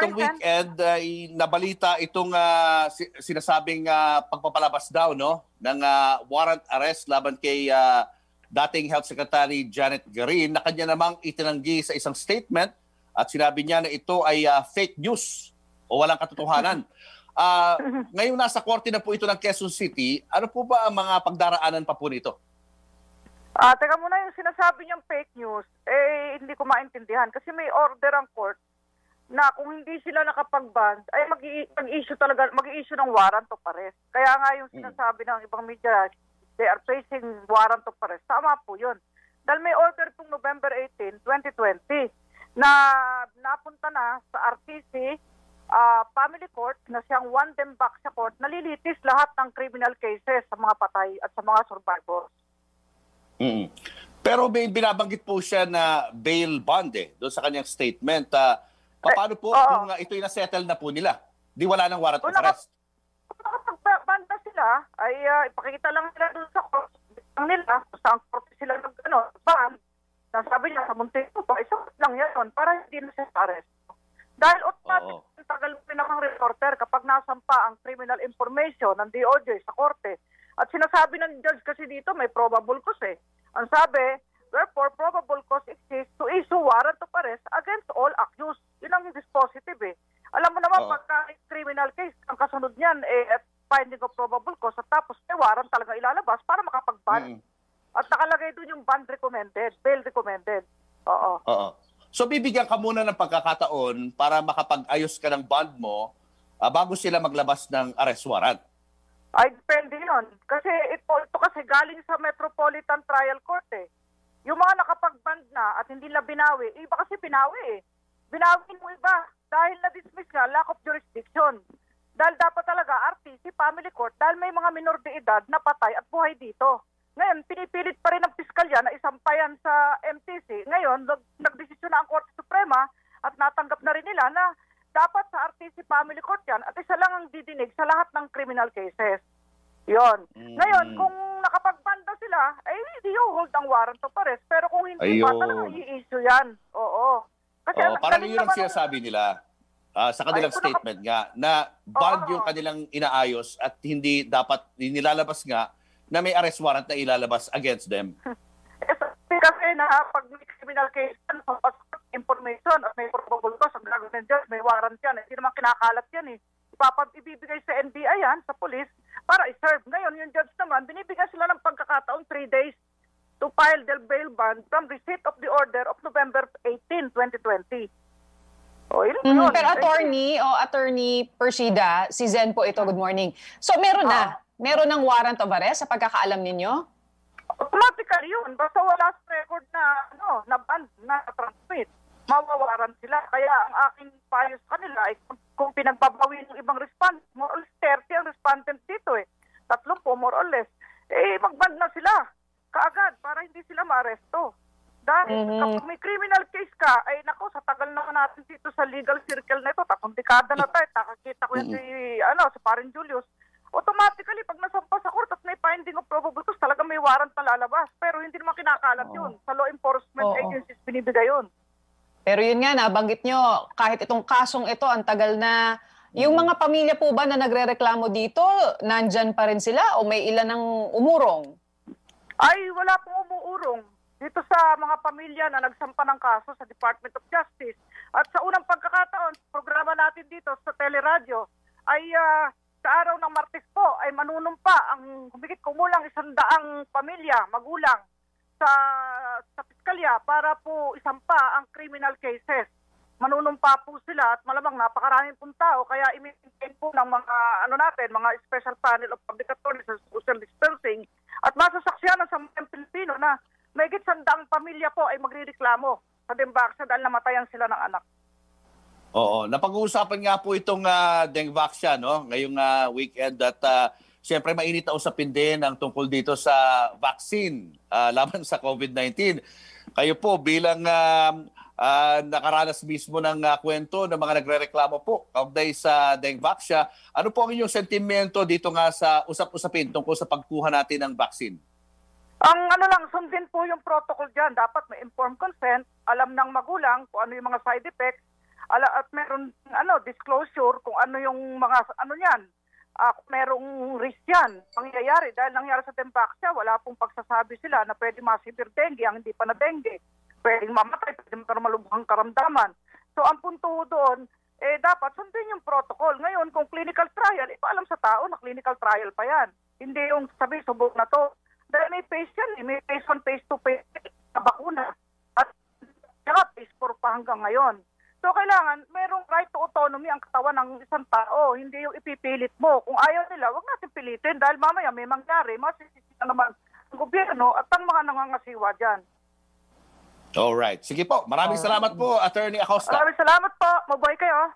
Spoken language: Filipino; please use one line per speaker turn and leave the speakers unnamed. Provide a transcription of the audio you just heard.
itong weekend ay nabalita itong sinasabing pagpapalabas daw no ng warrant arrest laban kay dating Health Secretary Janet Garin na kanya namang itinanggi sa isang statement at sinabi niya na ito ay fake news o walang katotohanan. Ngayong nasa korte na po ito ng Quezon City, ano po ba ang mga pagdaraanan pa po nito?
Teka muna, yung sinasabi niyang fake news, hindi ko maintindihan. Kasi may order ang court na kung hindi sila nakapag-band, ay mag-i-issue ng warrant of arrest. Kaya nga yung sinasabi ng ibang media, they are facing warrant of arrest. Tama po yun. Dahil may order itong November 18, 2020, na napunta na sa RTC Family Court na siyang one-dem-back sa court, nalilitis lahat ng criminal cases sa mga patay at sa mga survivors.
Pero may binabanggit po siya na bail bond doon sa kanyang statement. Paano po kung ito'y na-settle na po nila? Di wala ng warrant of arrest?
Kung nakapag-band na sila, ay ipakita lang nila doon sa court nila, sa court sila band. Sabi niya sa Montego pa, isang lang yan para hindi na siya arrest. Dahil automatic, tagal mo pinakang reporter kapag nasampa ang criminal information ng DOJ sa korte. At sinasabi ng judge kasi dito, may probable cause Ang sabi, wherefore probable cause exists to issue warrant of arrest against all accused. Yun ang dispositive Alam mo naman, pagka criminal case, ang kasunod niyan at finding of probable cause at tapos may warrant talaga ilalabas para makapag-ban. At nakalagay doon yung bond recommended, bail recommended.
So bibigyan ka muna ng pagkakataon para makapag-ayos ka ng bond mo bago sila maglabas ng arrest warrant.
Ay, depende yun. Kasi ito kasi galing sa Metropolitan Trial Court Yung mga nakapag-band na at hindi na binawi, iba kasi binawi Binawi mo iba dahil na-dismiss nga, lack of jurisdiction. Dahil dapat talaga RTC, Family Court, dahil may mga minor de edad na patay at buhay dito. Ngayon, pinipilit pa rin ng piskalya na isampayan sa MTC. Ngayon, nagdesisyon na ang Korte Suprema at natanggap na rin nila na dapat sa RTC Family Court yan at isa lang ang didinig sa lahat ng criminal cases. Yon. Ngayon, kung nakapag-banda sila, ay hindi hold ang warrant of arrest. Pero kung hindi pa, talagang i-issue yan. Kasi
parang yun ang sinasabi nila sa kanilang statement nga na bond yung kanilang inaayos at hindi dapat nilalabas nga na may arrest warrant na ilalabas against them.
Kasi na pag may criminal case, information at may probable cause, ang gagawin ng judge, may warrant yan. Hindi naman kinakalat yan ibibigay sa NBI yan, sa police, para i-serve. Ngayon, yung judge naman, binibigay sila ng pagkakataon 3 days to file their bail bond from receipt of the order of November 18, 2020. Yun.
Pero Attorney Persida, si Zen po ito, good morning. So meron ng warrant of arrest sa pagkakaalam ninyo?
Automatically yun. Basta wala sa record na band, na transmit. Mawawaran sila. Kaya ang aking payo sa kanila ay kung pinagbabawin ng ibang respondent, more or less 30 ang respondent dito 30 po, more or less. Mag-band na sila kaagad para hindi sila maaresto. Dahil kapag may criminal case ka, ay nako, sa tagal naman natin dito sa legal circle na ito, 3 dekada na tayo, nakakita ko yan si Parin Julius, automatically, pag nasampa sa court at may finding of probable cause, talaga may warrant na lalabas. Pero hindi naman kinakalat yun. Sa law enforcement agencies, binibigay yun.
Pero yun nga, nabanggit nyo, kahit itong kasong ito, ang tagal na, yung mga pamilya po ba na nagrereklamo dito, nandyan pa rin sila o may ilan ng umurong?
Ay, wala pong umuurong dito sa mga pamilya na nagsampa ng kaso sa Department of Justice. At sa unang pagkakataon, programa natin dito sa teleradyo, ay sa araw ng Martes po ay manunumpa ang humigit kumulang 100 pamilya, magulang sa piskalya para po isampa ang criminal cases. Manunumpa po sila at malamang napakaraming pong tao kaya i-maintain po ng mga mga special panel of public attorneys sa social distancing at masasaksiyan sa mga Pilipino na mahigit 100 pamilya po ay magrereklamo sa Dengvaxia dahil namatayan sila ng anak.
Napag-uusapan nga po itong Dengvaxia ngayong weekend at siyempre mainit na usapin din ang tungkol dito sa vaccine laban sa COVID-19. Kayo po bilang nakaranas mismo ng kwento ng mga nagrereklamo po kaugnay sa Dengvaxia, ano po ang inyong sentimento dito nga sa usap-usapin tungkol sa pagkuha natin ng vaccine?
Ang sundin po yung protocol dyan. Dapat may informed consent, alam ng magulang kung ano yung mga side effects, At meron disclosure kung ano yung mga niyan. Kung merong risk yan, pangyayari. Dahil nangyari sa Tempaxia, wala pong pagsasabi sila na pwede ma-severe dengue ang hindi pa na dengue. Pwedeng mamatay, pwede magkaroon malubhang karamdaman. So ang punto doon, dapat sundin yung protocol. Ngayon, kung clinical trial, ipaalam sa tao na clinical trial pa yan. Hindi yung sabi, subok na to. Dahil may phase yan, may phase 1, phase 2, phase 3 na bakuna. At saka phase 4 pa hanggang ngayon. So kailangan, merong right to autonomy ang katawan ng isang tao. Hindi yung ipipilit mo. Kung ayaw nila, wag natin pilitin dahil mamaya may mangyari. Masisisi na naman ang gobyerno at ang mga nangangasiwa dyan.
Alright. Sige po. Maraming salamat po, Attorney Acosta.
Maraming salamat po. Mabuhay kayo.